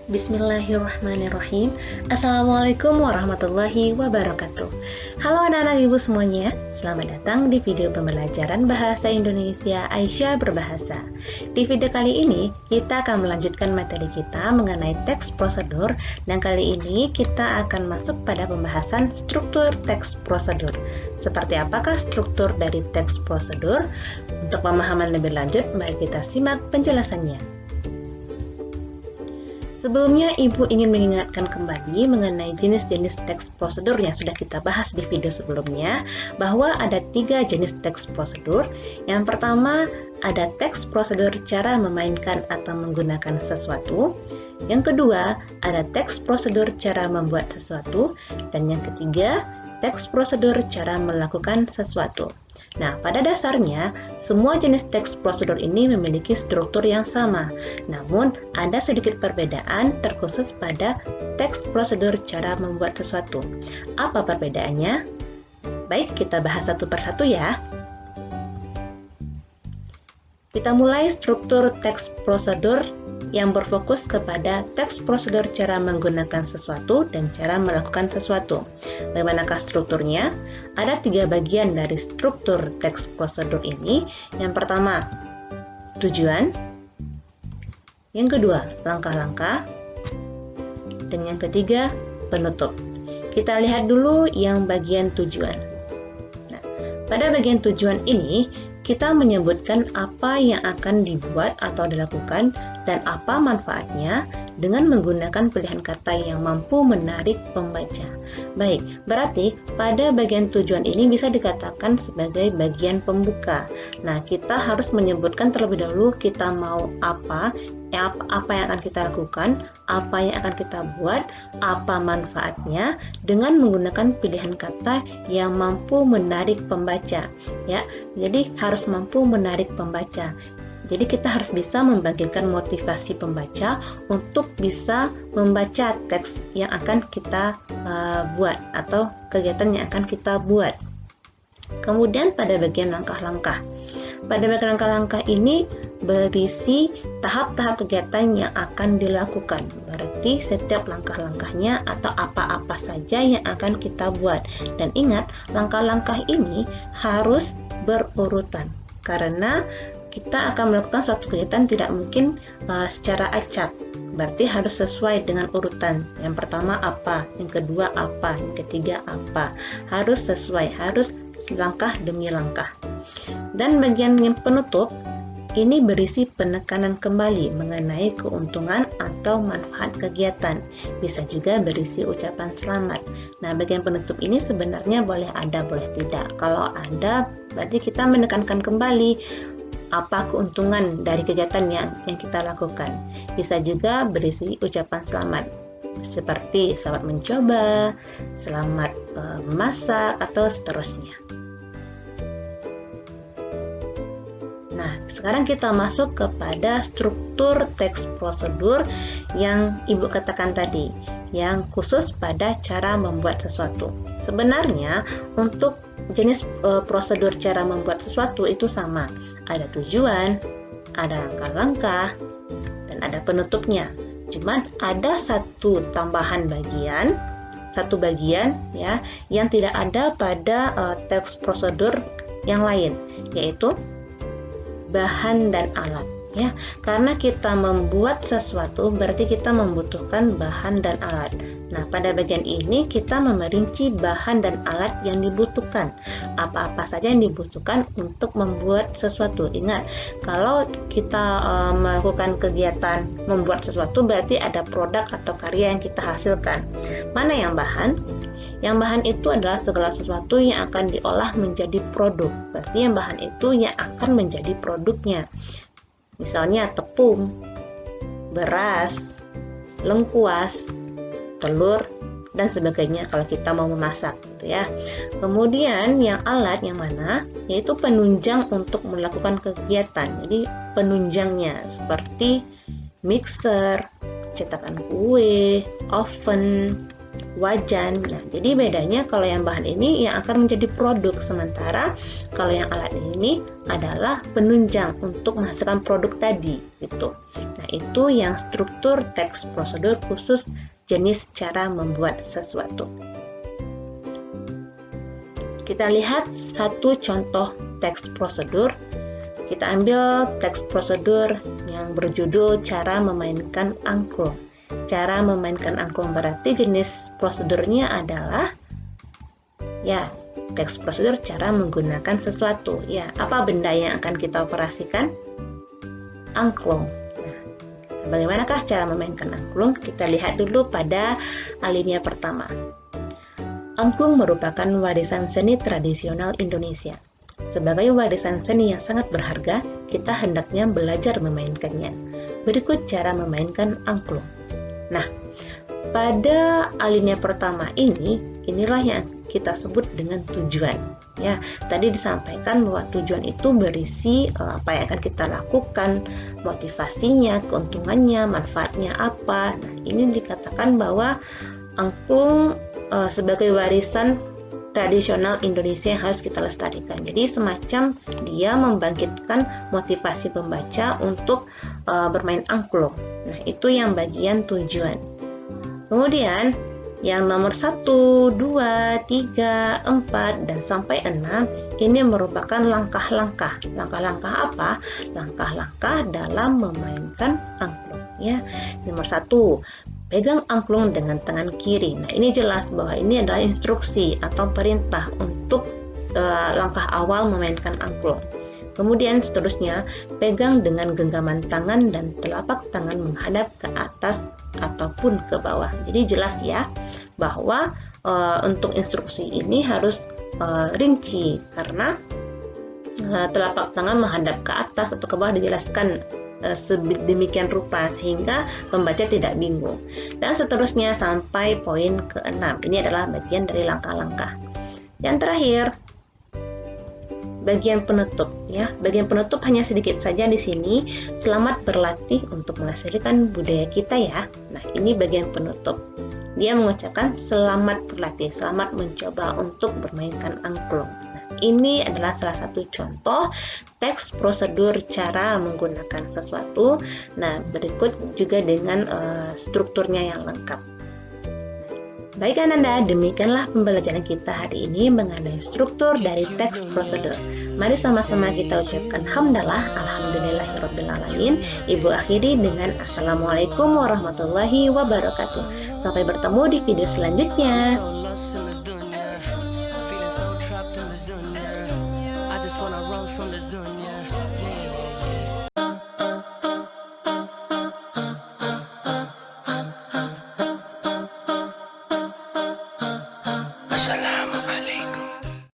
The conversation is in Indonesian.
Bismillahirrahmanirrahim. Assalamualaikum warahmatullahi wabarakatuh. Halo anak-anak ibu semuanya, selamat datang di video pembelajaran Bahasa Indonesia Aisyah Berbahasa. Di video kali ini, kita akan melanjutkan materi kita mengenai teks prosedur, dan kali ini kita akan masuk pada pembahasan struktur teks prosedur. Seperti apakah struktur dari teks prosedur? Untuk pemahaman lebih lanjut, mari kita simak penjelasannya. Sebelumnya, Ibu ingin mengingatkan kembali mengenai jenis-jenis teks prosedur yang sudah kita bahas di video sebelumnya, bahwa ada 3 jenis teks prosedur. Yang pertama, ada teks prosedur cara memainkan atau menggunakan sesuatu. Yang kedua, ada teks prosedur cara membuat sesuatu. Dan yang ketiga, teks prosedur cara melakukan sesuatu. Nah, pada dasarnya, semua jenis teks prosedur ini memiliki struktur yang sama. Namun, ada sedikit perbedaan terkhusus pada teks prosedur cara membuat sesuatu. Apa perbedaannya? Baik, kita bahas satu persatu ya. Kita mulai struktur teks prosedur yang berfokus kepada teks prosedur cara menggunakan sesuatu dan cara melakukan sesuatu. Bagaimanakah strukturnya? Ada 3 bagian dari struktur teks prosedur ini. Yang pertama, tujuan. Yang kedua, langkah-langkah. Dan yang ketiga, penutup. Kita lihat dulu yang bagian tujuan. Nah, pada bagian tujuan ini, kita menyebutkan apa yang akan dibuat atau dilakukan dan apa manfaatnya dengan menggunakan pilihan kata yang mampu menarik pembaca. Baik, berarti pada bagian tujuan ini bisa dikatakan sebagai bagian pembuka. Nah, kita harus menyebutkan terlebih dahulu kita mau apa yang akan kita lakukan, apa yang akan kita buat, apa manfaatnya dengan menggunakan pilihan kata yang mampu menarik pembaca. Ya, jadi harus mampu menarik pembaca. Jadi kita harus bisa membangkitkan motivasi pembaca untuk bisa membaca teks yang akan kita buat atau kegiatan yang akan kita buat. Kemudian pada bagian langkah-langkah. Pada bagian langkah-langkah ini berisi tahap-tahap kegiatan yang akan dilakukan. Berarti setiap langkah-langkahnya atau apa-apa saja yang akan kita buat. Dan ingat, langkah-langkah ini harus berurutan. Karena kita akan melakukan suatu kegiatan tidak mungkin secara acak. Berarti harus sesuai dengan urutan. Yang pertama apa, yang kedua apa, yang ketiga apa. Harus sesuai, harus langkah demi langkah. Dan bagian yang penutup ini berisi penekanan kembali mengenai keuntungan atau manfaat kegiatan. Bisa juga berisi ucapan selamat. Nah, bagian penutup ini sebenarnya boleh ada, boleh tidak. Kalau ada, berarti kita menekankan kembali apa keuntungan dari kegiatan yang kita lakukan. Bisa juga berisi ucapan selamat, seperti selamat mencoba, selamat memasak, atau seterusnya. Nah, sekarang kita masuk kepada struktur teks prosedur yang Ibu katakan tadi, yang khusus pada cara membuat sesuatu. Sebenarnya untuk jenis prosedur cara membuat sesuatu itu sama. Ada tujuan, ada langkah-langkah, dan ada penutupnya. Cuman ada satu tambahan bagian, satu bagian ya, yang tidak ada pada teks prosedur yang lain, yaitu bahan dan alat. Ya, karena kita membuat sesuatu berarti kita membutuhkan bahan dan alat. Nah, pada bagian ini kita memerinci bahan dan alat yang dibutuhkan. Apa-apa saja yang dibutuhkan untuk membuat sesuatu. Ingat, kalau kita melakukan kegiatan membuat sesuatu berarti ada produk atau karya yang kita hasilkan. Mana yang bahan? Yang bahan itu adalah segala sesuatu yang akan diolah menjadi produk. Berarti yang bahan itu yang akan menjadi produknya. Misalnya tepung, beras, lengkuas, telur, dan sebagainya kalau kita mau memasak gitu ya. Kemudian yang alat yang mana? Yaitu penunjang untuk melakukan kegiatan. Jadi penunjangnya seperti mixer, cetakan kue, oven, wajan. Nah, jadi bedanya kalau yang bahan ini yang akan menjadi produk, sementara kalau yang alat ini adalah penunjang untuk menghasilkan produk tadi gitu. Nah, itu yang struktur teks prosedur khusus jenis cara membuat sesuatu. Kita lihat satu contoh teks prosedur. Kita ambil teks prosedur yang berjudul cara memainkan angklung. Cara memainkan angklung berarti jenis prosedurnya adalah teks prosedur cara menggunakan sesuatu. Apa benda yang akan kita operasikan? Angklung. Nah, bagaimanakah cara memainkan angklung? Kita lihat dulu pada alinea pertama. Angklung merupakan warisan seni tradisional Indonesia. Sebagai warisan seni yang sangat berharga, kita hendaknya belajar memainkannya. Berikut cara memainkan angklung. Nah, pada alinea pertama inilah yang kita sebut dengan tujuan. Tadi disampaikan bahwa tujuan itu berisi apa yang akan kita lakukan, motivasinya, keuntungannya, manfaatnya apa. Nah, ini dikatakan bahwa angklung sebagai warisan tradisional Indonesia yang harus kita lestarikan. Jadi semacam dia membangkitkan motivasi pembaca untuk bermain angklung. Nah, itu yang bagian tujuan. Kemudian yang nomor 1, 2, 3, 4, dan sampai 6 ini merupakan langkah-langkah. Langkah-langkah apa? Langkah-langkah dalam memainkan angklung. Nomor 1, pegang angklung dengan tangan kiri. Nah, ini jelas bahwa ini adalah instruksi atau perintah untuk langkah awal memainkan angklung. Kemudian seterusnya, pegang dengan genggaman tangan dan telapak tangan menghadap ke atas ataupun ke bawah. Jadi jelas bahwa untuk instruksi ini harus rinci, karena telapak tangan menghadap ke atas atau ke bawah dijelaskan sedemikian rupa sehingga pembaca tidak bingung. Dan seterusnya sampai poin ke-6. Ini adalah bagian dari langkah-langkah. Yang terakhir, bagian penutup. Bagian penutup hanya sedikit saja di sini. Selamat berlatih untuk melestarikan budaya kita ya. Nah, ini bagian penutup. Dia mengucapkan selamat berlatih, selamat mencoba untuk bermainkan angklung. Ini adalah salah satu contoh teks prosedur cara menggunakan sesuatu. Nah, berikut juga dengan strukturnya yang lengkap. Baik Ananda, demikianlah pembelajaran kita hari ini mengenai struktur dari teks prosedur. Mari sama-sama kita ucapkan hamdalah, alhamdulillahirrabbilalamin. Ibu akhiri dengan assalamualaikum warahmatullahi wabarakatuh. Sampai bertemu di video selanjutnya. I just wanna run from this dunya.